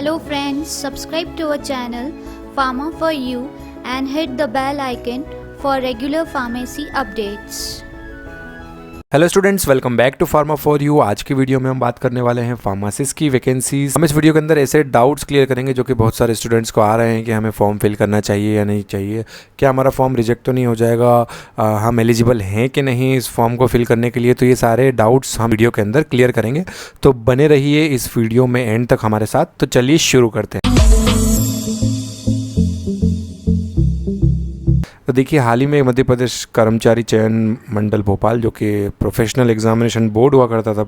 Hello friends, subscribe to our channel Pharma for You and hit the bell icon for regular pharmacy updates. Hello students, welcome back to pharma for you. आज की video में हम बात करने वाले हैं pharmacist की vacancies. हम इस वीडियो के अंदर ऐसे डाउट्स क्लियर करेंगे जो कि बहुत सारे स्टूडेंट्स को आ रहे हैं कि हमें फॉर्म फिल करना चाहिए या नहीं चाहिए, क्या हमारा फॉर्म रिजेक्ट तो नहीं हो जाएगा, हम एलिजिबल हैं कि नहीं इस फॉर्म को फिल करने के लिए। तो ये सारे डाउट्स हम वीडियो के अंदर क्लियर करेंगे, तो बने रहिए इस वीडियो में एंड तक हमारे साथ। तो चलिए शुरू करते हैं। तो देखिए, हाल ही में मध्य प्रदेश कर्मचारी चयन मंडल भोपाल, जो कि प्रोफेशनल एग्जामिनेशन बोर्ड हुआ करता था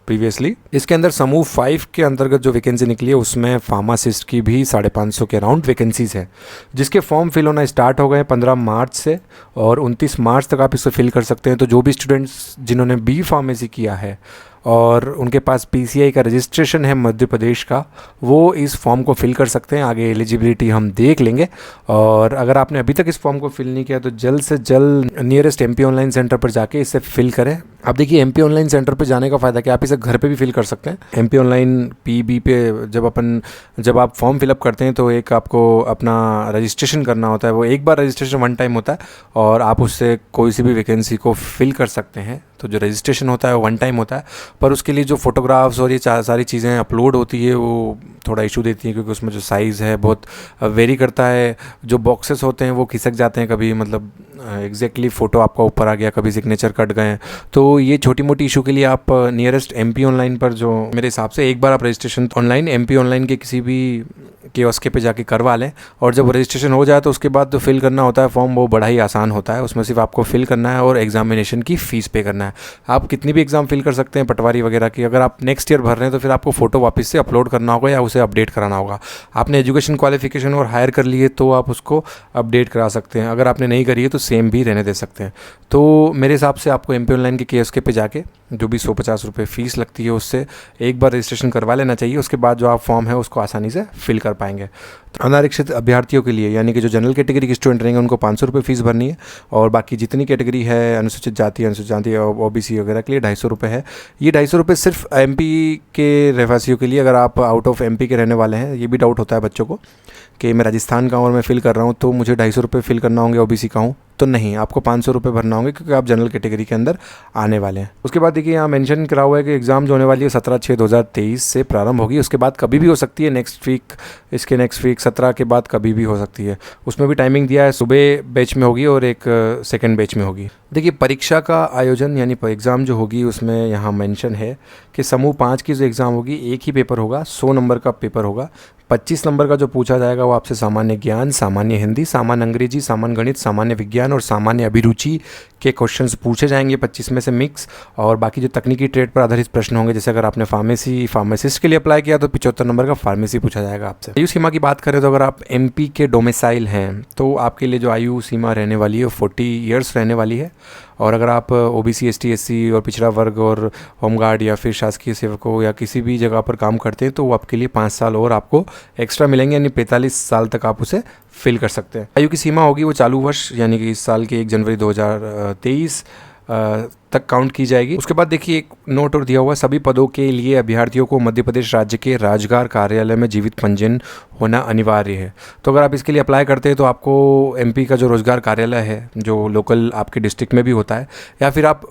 प्रीवियसली, इसके अंदर समूह 5 के अंतर्गत जो वैकेंसी निकली है उसमें फार्मासिस्ट की भी 550 के अराउंड वैकेंसीज है, जिसके फॉर्म फिल होना स्टार्ट हो गए 15 मार्च से और 29 मार्च तक आप इसे फिल कर सकते हैं। तो जो भी स्टूडेंट्स जिन्होंने बी फार्मेसी किया है और उनके पास पीसीआई का रजिस्ट्रेशन है मध्य प्रदेश का, वो इस फॉर्म को फिल कर सकते हैं। आगे एलिजिबिलिटी हम देख लेंगे। और अगर आपने अभी तक इस फॉर्म को फिल नहीं किया तो जल्द से जल्द नियरेस्ट एमपी ऑनलाइन सेंटर पर जाके इसे फिल करें। आप देखिए, एमपी ऑनलाइन सेंटर पर जाने का फ़ायदा क्या, आप इसे घर पे भी फिल कर सकते हैं। एमपी ऑनलाइन पीबी पे जब आप फॉर्म फिलअप करते हैं तो एक आपको अपना रजिस्ट्रेशन करना होता है। वो एक बार रजिस्ट्रेशन वन टाइम होता है और आप उससे कोई सी भी वैकेंसी को फिल कर सकते हैं। तो जो रजिस्ट्रेशन होता है वो वन टाइम होता है, पर उसके लिए जो फोटोग्राफ्स और ये सारी चीज़ें अपलोड होती है वो थोड़ा इशू देती हैं, क्योंकि उसमें जो साइज़ है बहुत वेरी करता है। जो बॉक्सेस होते हैं वो खिसक जाते हैं, कभी मतलब एग्जैक्टली फ़ोटो आपका ऊपर आ गया, कभी सिग्नेचर कट गए। तो ये छोटी मोटी इशू के लिए आप नियरेस्ट एमपी ऑनलाइन पर, जो मेरे हिसाब से एक बार आप रजिस्ट्रेशन ऑनलाइन एमपी ऑनलाइन के किसी भी कियोस्क पे जाके करवा लें, और जब रजिस्ट्रेशन हो जाए तो उसके बाद जो फिल करना होता है फॉर्म वो बड़ा ही आसान होता है। उसमें सिर्फ आपको फिल करना है और एग्जामिनेशन की फ़ीस पे करना है। आप कितनी भी एग्ज़ाम फिल कर सकते हैं, पटवारी वगैरह की। अगर आप नेक्स्ट ईयर भर रहे हैं तो फिर आपको फ़ोटो वापस से अपलोड करना होगा या उसे अपडेट कराना होगा। आपने एजुकेशन क्वालिफिकेशन और हायर कर लिए तो आप उसको अपडेट करा सकते हैं, अगर आपने नहीं करी है तो सेम भी रहने दे सकते हैं। तो मेरे हिसाब से आपको एमपी ऑनलाइन के कियोस्क पे जाके जो भी 150 रुपये फ़ीस लगती है उससे एक बार रजिस्ट्रेशन करवा लेना चाहिए। उसके बाद जो आप फॉर्म है उसको आसानी से फिल कर पाएंगे। तो अनारक्षित अभ्यर्थियों के लिए, यानी कि जो जनरल कैटेगरी के स्टूडेंट रहेंगे, उनको 500 रुपये फ़ीस भरनी है, और बाकी जितनी कैटेगरी है, अनुसूचित जाति ओबीसी वगैरह के लिए 250 रुपये है। ये 250 रुपये सिर्फ एमपी के रहवासियों के लिए। अगर आप आउट ऑफ एमपी के रहने वाले हैं, ये भी डाउट होता है बच्चों को कि मैं राजस्थान का हूँ और मैं फ़िल कर रहा हूँ तो मुझे 250 रुपये फिल करना होंगे, ओबीसी का हूँ तो नहीं, आपको 500 रुपये भरना होंगे, क्योंकि आप जनरल कैटेगरी के अंदर आने वाले हैं। उसके बाद देखिए, यहाँ मेंशन करा हुआ है कि एग्ज़ाम जो होने वाली है 17/6/2023 से प्रारंभ होगी। उसके बाद कभी भी हो सकती है, नेक्स्ट वीक 17 के बाद कभी भी हो सकती है। उसमें भी टाइमिंग दिया है, सुबह बैच में होगी और एक सेकेंड बैच में होगी। देखिए, परीक्षा का आयोजन यानी एग्ज़ाम जो होगी उसमें यहाँ मेंशन है कि समूह 5 की जो एग्ज़ाम होगी एक ही पेपर होगा, 100 नंबर का पेपर होगा। 25 नंबर का जो पूछा जाएगा वो आपसे सामान्य ज्ञान, सामान्य हिंदी, सामान्य अंग्रेजी, सामान्य गणित, सामान्य विज्ञान और सामान्य अभिरुचि के क्वेश्चंस पूछे जाएंगे 25 में से मिक्स। और बाकी जो तकनीकी ट्रेड पर आधारित प्रश्न होंगे, जैसे अगर आपने फार्मासिस्ट के लिए अप्लाई किया तो 75 नंबर का फार्मेसी पूछा जाएगा आपसे। आयु सीमा की बात करें तो अगर आप एमपी के डोमिसाइल हैं तो आपके लिए जो आयु सीमा रहने वाली है 40 ईयर्स रहने वाली है। और अगर आप ओबीसी, एसटी, एससी और पिछड़ा वर्ग और होमगार्ड या फिर शासकीय सेवकों या किसी भी जगह पर काम करते हैं तो वो आपके लिए 5 साल और आपको एक्स्ट्रा मिलेंगे, यानी 45 साल तक आप उसे फिल कर सकते हैं। आयु की सीमा होगी वो चालू वर्ष, यानी कि इस साल के 1 जनवरी 2023 तक काउंट की जाएगी। उसके बाद देखिए, एक नोट और दिया हुआ, सभी पदों के लिए अभ्यर्थियों को मध्य प्रदेश राज्य के रोजगार कार्यालय में जीवित पंजीयन होना अनिवार्य है। तो अगर आप इसके लिए अप्लाई करते हैं तो आपको एमपी का जो रोजगार कार्यालय है, जो लोकल आपके डिस्ट्रिक्ट में भी होता है, या फिर आप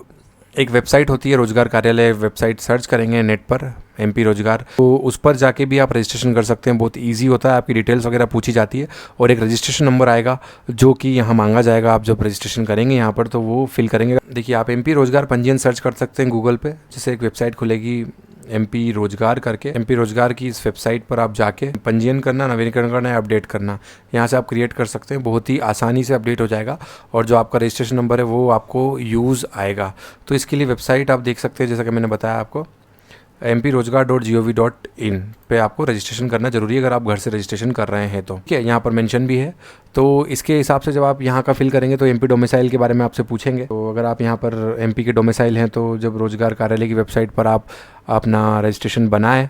एक वेबसाइट होती है रोजगार कार्यालय वेबसाइट, सर्च करेंगे नेट पर एमपी रोजगार, तो उस पर जाके भी आप रजिस्ट्रेशन कर सकते हैं। बहुत इजी होता है, आपकी डिटेल्स वगैरह पूछी जाती है और एक रजिस्ट्रेशन नंबर आएगा जो कि यहाँ मांगा जाएगा। आप जब रजिस्ट्रेशन करेंगे यहाँ पर तो वो फिल करेंगे। देखिए, आप एमपी रोजगार पंजीयन सर्च कर सकते हैं गूगल पे, जैसे एक वेबसाइट खुलेगी एमपी रोजगार करके। एमपी रोजगार की इस वेबसाइट पर आप जाके पंजीयन करना, नवीनीकरण करना है, अपडेट करना, यहाँ से आप क्रिएट कर सकते हैं। बहुत ही आसानी से अपडेट हो जाएगा और जो आपका रजिस्ट्रेशन नंबर है वो आपको यूज़ आएगा। तो इसके लिए वेबसाइट आप देख सकते हैं, जैसा कि मैंने बताया आपको, mprojgar.gov.in पे आपको रजिस्ट्रेशन करना जरूरी है, अगर आप घर से रजिस्ट्रेशन कर रहे हैं तो। ठीक है, यहाँ पर मेंशन भी है। तो इसके हिसाब से जब आप यहाँ का फिल करेंगे तो एमपी डोमिसाइल के बारे में आपसे पूछेंगे। तो अगर आप यहाँ पर एमपी के डोमिसाइल हैं तो जब रोजगार कार्यालय की वेबसाइट पर आप अपना रजिस्ट्रेशन बनाएं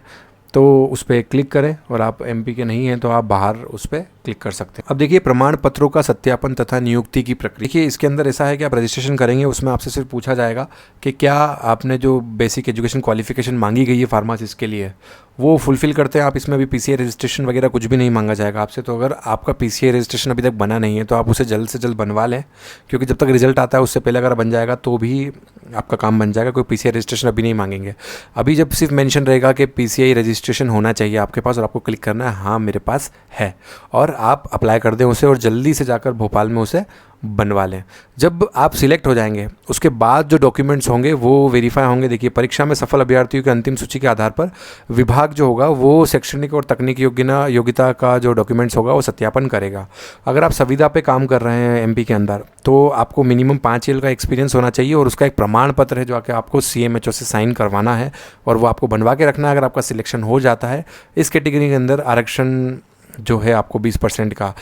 तो उस पर क्लिक करें, और आप एमपी के नहीं हैं तो आप बाहर उस पर क्लिक कर सकते हैं। अब देखिए प्रमाण पत्रों का सत्यापन तथा नियुक्ति की प्रक्रिया। देखिए इसके अंदर ऐसा है कि आप रजिस्ट्रेशन करेंगे, उसमें आपसे सिर्फ पूछा जाएगा कि क्या आपने जो बेसिक एजुकेशन क्वालिफिकेशन मांगी गई है फार्मासिस्ट के लिए वो फुलफिल करते हैं आप। इसमें अभी पीसीआई रजिस्ट्रेशन वगैरह कुछ भी नहीं मांगा जाएगा आपसे। तो अगर आपका पीसीआई रजिस्ट्रेशन अभी तक बना नहीं है तो आप उसे जल्द से जल्द बनवा लें, क्योंकि जब तक रिजल्ट आता है उससे पहले अगर बन जाएगा तो भी आपका काम बन जाएगा। कोई पीसीआई रजिस्ट्रेशन अभी नहीं मांगेंगे। अभी जब सिर्फ मेंशन रहेगा कि पीसीआई रजिस्ट्रेशन होना चाहिए आपके पास और आपको क्लिक करना है हाँ मेरे पास है, और आप अप्लाई कर दें उसे और जल्दी से जाकर भोपाल में उसे बनवा लें। जब आप सिलेक्ट हो जाएंगे उसके बाद जो डॉक्यूमेंट्स होंगे वो वेरीफाई होंगे। देखिए परीक्षा में सफल अभ्यर्थियों की अंतिम सूची के आधार पर विभाग जो होगा वो शैक्षणिक और तकनीकी योग्यता का जो डॉक्यूमेंट्स होगा वो सत्यापन करेगा। अगर आप संविदा पे काम कर रहे हैं एमपी के अंदर तो आपको मिनिमम 5 ईयर का एक्सपीरियंस होना चाहिए और उसका एक प्रमाण पत्र है जो आके आपको सीएमएचओ से साइन करवाना है और वो आपको बनवा के रखना है। अगर आपका सिलेक्शन हो जाता है इस कैटेगरी के अंदर आरक्षण जो है आपको 20% का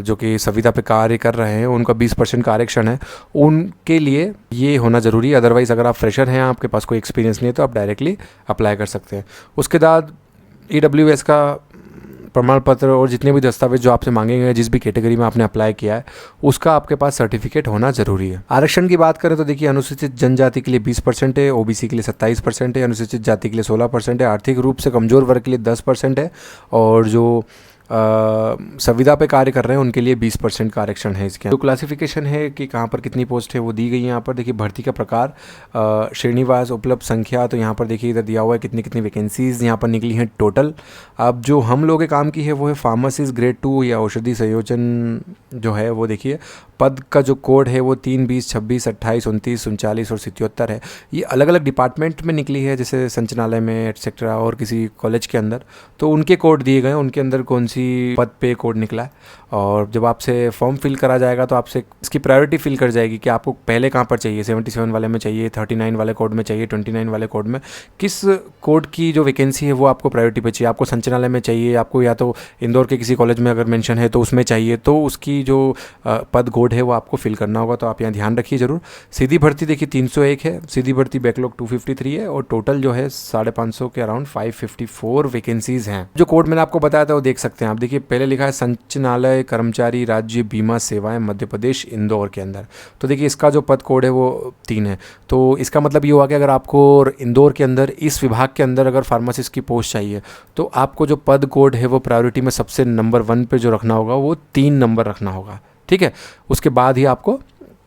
जो कि संविदा पे कार्य कर रहे हैं उनका 20% का आरक्षण है, उनके लिए ये होना ज़रूरी है। अदरवाइज़ अगर आप फ्रेशर हैं, आपके पास कोई एक्सपीरियंस नहीं है तो आप डायरेक्टली अप्लाई कर सकते हैं। उसके बाद ईडब्ल्यूएस का प्रमाण पत्र और जितने भी दस्तावेज जो आपसे मांगेंगे जिस भी कैटेगरी में आपने अप्लाई किया है उसका आपके पास सर्टिफिकेट होना ज़रूरी है। आरक्षण की बात करें तो देखिए अनुसूचित जनजाति के लिए 20% है, ओबीसी के लिए 27% है, अनुसूचित जाति के लिए 16% है, आर्थिक रूप से कमज़ोर वर्ग के लिए 10% है और जो संविदा पे कार्य कर रहे हैं उनके लिए 20% का आरक्षण है। इसके जो क्लासिफिकेशन है कि कहाँ पर कितनी पोस्ट है वो दी गई है यहाँ पर। देखिए भर्ती का प्रकार श्रेणीवास उपलब्ध संख्या, तो यहाँ पर देखिए इधर दिया हुआ है कितनी कितनी वैकेंसीज़ यहाँ पर निकली हैं टोटल। अब जो हम लोगों के काम की है वो है फार्मासिस्ट ग्रेड 2 या औषधि संयोजन जो है वो देखिए पद का जो कोड है वो 3, 20, 26, 28, 29, 39 और 77 है। ये अलग अलग डिपार्टमेंट में निकली है, जैसे संचालय में एटसेट्रा और किसी कॉलेज के अंदर तो उनके कोड दिए गए हैं, उनके अंदर कौन सी पद पे कोड निकला है। और जब आपसे फॉर्म फिल करा जाएगा तो आपसे इसकी प्रायोरिटी फिल कर जाएगी कि आपको पहले कहाँ पर चाहिए, 77 वाले में चाहिए, 39 वाले कोड में चाहिए, 29 वाले कोड में, किस कोड की जो वैकेंसी है वो आपको प्रायोरिटी पे चाहिए। आपको संचालय में चाहिए, आपको या तो इंदौर के किसी कॉलेज में अगर मेंशन है तो उसमें चाहिए, तो उसकी जो पद कोड है वो आपको फिल करना होगा। तो आप यहाँ ध्यान रखिए ज़रूर। सीधी भर्ती देखिए 301 है, सीधी भर्ती बैकलॉग 253 है और टोटल जो है 550 के अराउंड 554 वैकेंसीज़ हैं। जो कोड मैंने आपको बताया था वो देख सकते हैं आप। देखिए पहले लिखा है संचालय कर्मचारी राज्य बीमा सेवाएं मध्य प्रदेश इंदौर के अंदर, तो देखिए इसका जो पद कोड है वो 3 है। तो इसका मतलब ये हुआ कि अगर आपको इंदौर के अंदर इस विभाग के अंदर अगर फार्मासिस्ट की पोस्ट चाहिए तो आपको जो पद कोड है वो प्रायोरिटी में सबसे नंबर 1 पे जो रखना होगा वो 3 नंबर रखना होगा, ठीक है। उसके बाद ही आपको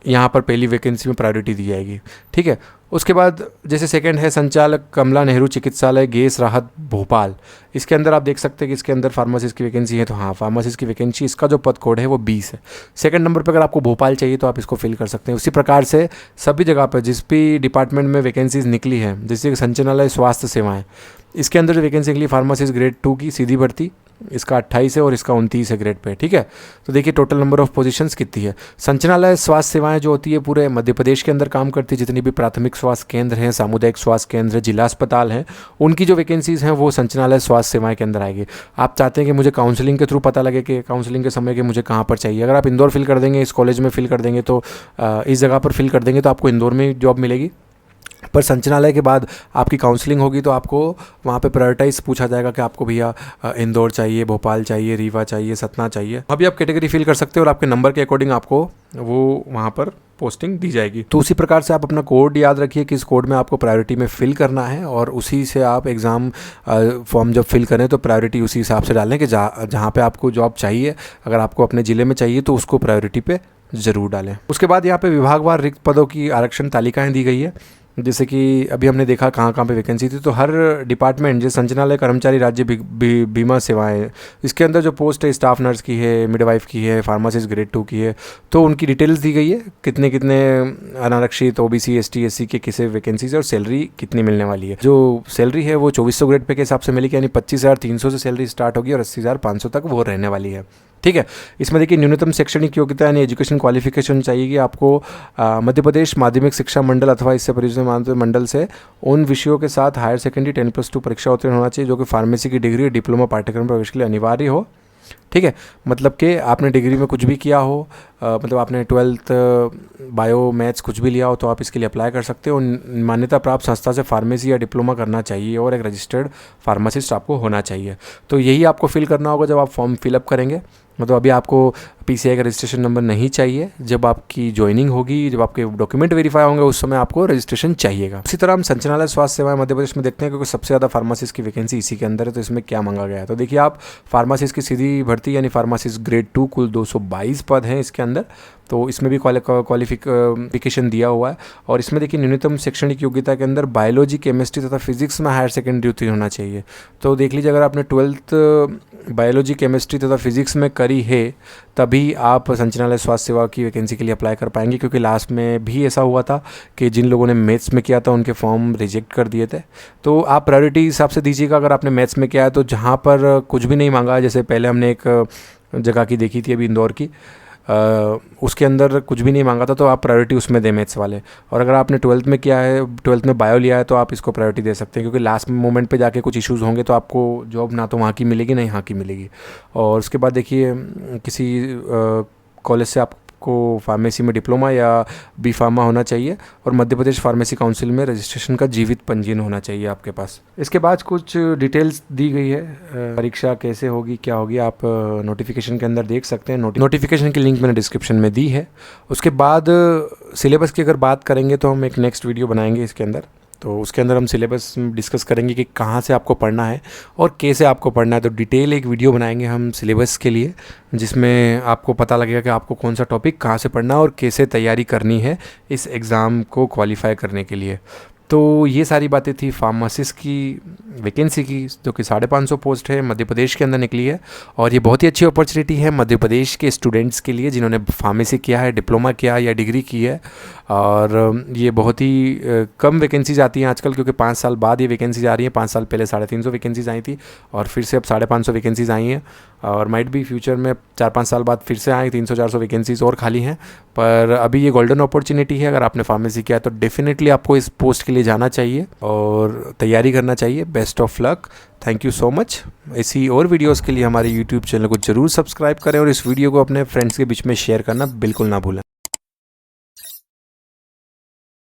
यहाँ पर पहली वैकेंसी में प्रायोरिटी दी जाएगी, ठीक है। उसके बाद जैसे सेकंड है संचालक कमला नेहरू चिकित्सालय गैस राहत भोपाल, इसके अंदर आप देख सकते हैं कि इसके अंदर फार्मासिस्ट की वैकेंसी है। तो हाँ फार्मासिस्ट की वैकेंसी, इसका जो पद कोड है वो 20 है। सेकंड नंबर पर अगर आपको भोपाल चाहिए तो आप इसको फिल कर सकते हैं। उसी प्रकार से सभी जगह पर जिस भी डिपार्टमेंट में वैकेंसीज निकली है, जैसे संचालय स्वास्थ्य सेवाएँ, इसके अंदर जो वैकेंसी निकली फार्मासिस्ट ग्रेड 2 की सीधी भर्ती, इसका 28 है और इसका 29 है ग्रेड पे, ठीक है। तो देखिए टोटल नंबर ऑफ पोजीशंस कितनी है। संचालय स्वास्थ्य सेवाएं जो होती है पूरे मध्य प्रदेश के अंदर काम करती है, जितनी भी प्राथमिक स्वास्थ्य केंद्र हैं, सामुदायिक स्वास्थ्य केंद्र, जिला अस्पताल हैं, उनकी जो वैकेंसीज़ हैं वो संचालय स्वास्थ्य सेवाएं के अंदर आएगी। आप चाहते हैं कि मुझे काउंसलिंग के थ्रू पता लगे कि काउंसलिंग के समय के मुझे कहाँ पर चाहिए, अगर आप इंदौर फिल कर देंगे, इस कॉलेज में फिल कर देंगे, तो इस जगह पर फिल कर देंगे तो आपको इंदौर में जॉब मिलेगी। पर संचालय के बाद आपकी काउंसलिंग होगी तो आपको वहाँ पे प्रायोरिटाइज पूछा जाएगा कि आपको भैया इंदौर चाहिए, भोपाल चाहिए, रीवा चाहिए, सतना चाहिए। अभी आप कैटेगरी फिल कर सकते हो और आपके नंबर के अकॉर्डिंग आपको वो वहाँ पर पोस्टिंग दी जाएगी। तो उसी प्रकार से आप अपना कोड याद रखिए कि इस कोड में आपको प्रायोरिटी में फिल करना है और उसी से आप एग्ज़ाम फॉर्म जब फिल करें तो प्रायोरिटी उसी हिसाब से डालें कि जहाँ पे आपको जॉब चाहिए, अगर आपको अपने ज़िले में चाहिए तो उसको प्रायोरिटी पे ज़रूर डालें। उसके बाद यहाँ पे विभागवार रिक्त पदों की आरक्षण तालिकाएँ दी गई है, जैसे कि अभी हमने देखा कहाँ कहाँ पे वैकेंसी थी। तो हर डिपार्टमेंट जैसे संचालय कर्मचारी राज्य बीमा सेवाएं, इसके अंदर जो पोस्ट है स्टाफ नर्स की है, मिडवाइफ की है, फार्मासिस्ट ग्रेड 2 की है, तो उनकी डिटेल्स दी गई है, कितने कितने अनारक्षित ओबीसी एसटी एससी के किसे वैकेंसीज और सैलरी कितनी मिलने वाली है। जो सैलरी है वो 2400 ग्रेड पे के हिसाब से मिलेगी, यानी 25,300 से सैलरी स्टार्ट होगी और 80,500 तक वो रहने वाली है, ठीक है। इसमें देखिए न्यूनतम शैक्षणिक योग्यता यानी एजुकेशन क्वालिफिकेशन चाहिए कि आपको मध्य प्रदेश माध्यमिक शिक्षा मंडल अथवा इससे परियोजना मंडल से उन विषयों के साथ हायर सेकेंडरी 10+2 परीक्षा उत्तीर्ण होना चाहिए, जो कि फार्मेसी की डिग्री डिप्लोमा पाठ्यक्रम प्रवेश के लिए अनिवार्य हो, ठीक। ठीक है, मतलब कि आपने डिग्री में कुछ भी किया हो, मतलब आपने 12th बायो मैथ्स कुछ भी लिया हो तो आप इसके लिए अप्लाई कर सकते हो। मान्यता प्राप्त संस्था से फार्मेसी या डिप्लोमा करना चाहिए और एक रजिस्टर्ड फार्मासिस्ट आपको होना चाहिए। तो यही आपको फिल करना होगा जब आप फॉर्म फिलअप करेंगे। मतलब अभी आपको PCI का रजिस्ट्रेशन नंबर नहीं चाहिए, जब आपकी ज्वाइनिंग होगी, जब आपके डॉक्यूमेंट वेरीफाई होंगे उस समय आपको रजिस्ट्रेशन चाहिएगा। इसी तरह हम संचालनालय स्वास्थ्य सेवाएं मध्य प्रदेश में देखते हैं, क्योंकि सबसे ज़्यादा फार्मासिस्ट की वैकेंसी इसी के अंदर है। तो इसमें क्या मांगा गया है, तो देखिए आप फार्मासिस्ट की सीधी भर्ती यानी फार्मासिस्ट ग्रेड 2 कुल 222 पद हैं इसके अंदर। तो इसमें भी क्वालिफिकेशन दिया हुआ है। और इसमें देखिए न्यूनतम शैक्षणिक योग्यता के अंदर बायोलॉजी, केमिस्ट्री तथा फिजिक्स में हायर सेकेंडरी उत्तीर्ण होना चाहिए। तो देख लीजिए, अगर आपने 12th बायोलॉजी, केमिस्ट्री तथा फिजिक्स में करी है तभी आप संचालनालय स्वास्थ्य सेवा की वैकेंसी के लिए अप्लाई कर पाएंगे, क्योंकि लास्ट में भी ऐसा हुआ था कि जिन लोगों ने मैथ्स में किया था उनके फॉर्म रिजेक्ट कर दिए थे। तो आप प्रायोरिटी हिसाब से दीजिएगा। अगर आपने मैथ्स में किया है तो जहाँ पर कुछ भी नहीं मांगा, जैसे पहले हमने एक जगह की देखी थी अभी इंदौर की, उसके अंदर कुछ भी नहीं मांगा था, तो आप प्रायोरिटी उसमें दें मैथ्स वाले। और अगर आपने 12th में किया है, 12th में बायो लिया है, तो आप इसको प्रायोरिटी दे सकते हैं, क्योंकि लास्ट मोमेंट पे जाके कुछ इश्यूज़ होंगे तो आपको जॉब ना तो वहाँ की मिलेगी ना यहाँ की मिलेगी। और उसके बाद देखिए किसी कॉलेज से आपको फार्मेसी में डिप्लोमा या बी फार्मा होना चाहिए और मध्य प्रदेश फार्मेसी काउंसिल में रजिस्ट्रेशन का जीवित पंजीयन होना चाहिए आपके पास। इसके बाद कुछ डिटेल्स दी गई है, परीक्षा कैसे होगी क्या होगी आप नोटिफिकेशन के अंदर देख सकते हैं। नोटिफिकेशन की लिंक मैंने डिस्क्रिप्शन में दी है। उसके बाद सिलेबस की अगर बात करेंगे तो हम एक नेक्स्ट वीडियो बनाएंगे इसके अंदर, तो उसके अंदर हम सिलेबस डिस्कस करेंगे कि कहाँ से आपको पढ़ना है और कैसे आपको पढ़ना है। तो डिटेल एक वीडियो बनाएंगे हम सिलेबस के लिए, जिसमें आपको पता लगेगा कि आपको कौन सा टॉपिक कहाँ से पढ़ना है और कैसे तैयारी करनी है इस एग्ज़ाम को क्वालिफाई करने के लिए। तो ये सारी बातें थी फार्मासिस्ट की वैकेंसी की, जो कि 550 पोस्ट है, मध्य प्रदेश के अंदर निकली है। और ये बहुत ही अच्छी अपॉर्चुनिटी है मध्य प्रदेश के स्टूडेंट्स के लिए जिन्होंने फार्मेसी किया है, डिप्लोमा किया या डिग्री की है। और ये बहुत ही कम वैकेंसीज आती हैं आजकल, क्योंकि 5 साल बाद ये वैकेंसीज आ रही हैं। 5 साल पहले 350 वैकेंसीज आई थी और फिर से अब 550 वैकेंसीज आई हैं, और माइट भी फ्यूचर में 4-5 साल बाद फिर से आए 300-400 वैकेंसीज और खाली हैं। पर अभी ये गोल्डन अपॉर्चुनिटी है, अगर आपने फार्मेसी किया तो डेफिनेटली आपको इस पोस्ट के लिए जाना चाहिए और तैयारी करना चाहिए। Best of luck, thank you so much. ऐसी और वीडियोस के लिए हमारे YouTube चैनल को जरूर सब्सक्राइब करें और इस वीडियो को अपने फ्रेंड्स के बीच में शेयर करना बिल्कुल ना भूलें।